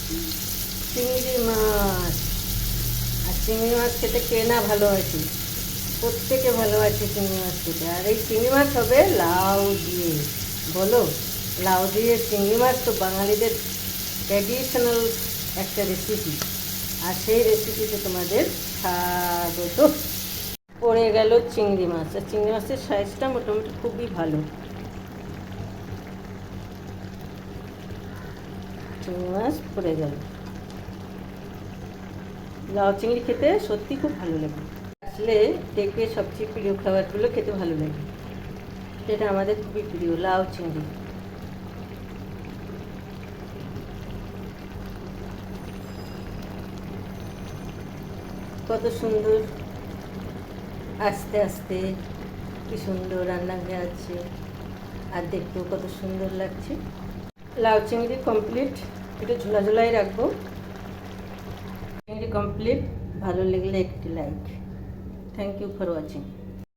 চিংড়ি মাছ। আর চিংড়ি মাছ খেতে কে না ভালোবাসি, প্রত্যেকে ভালোবাসে চিংড়ি মাছ খেতে। আর এই চিংড়ি মাছ হবে লাউ দিয়ে। বলো, লাউ দিয়ে চিংড়ি মাছ তো বাঙালিদের ট্র্যাডিশনাল একটা রেসিপি। আর সেই রেসিপিতে তোমাদের স্বাগত। পড়ে গেল চিংড়ি মাছ। আর চিংড়ি মাছের সাইজটা মোটামুটি খুবই ভালো। চিংড়ি মাছ পড়ে গেল। লাউ চিংড়ি খেতে সত্যি খুব ভালো লাগে। আসলে দেখবে সবচেয়ে প্রিয় খাবারগুলো খেতে ভালো লাগে। এটা আমাদের খুবই প্রিয় লাউ চিংড়ি। কত সুন্দর, আস্তে আস্তে কি সুন্দর রান্না হয়ে আছে। আর দেখতেও কত সুন্দর লাগছে। লাউ চিংড়ি কমপ্লিট। একটু ঝোলা ঝোলাই রাখবো। চিংড়ি কমপ্লিট। ভালো লাগলে একটি like. Thank you for watching.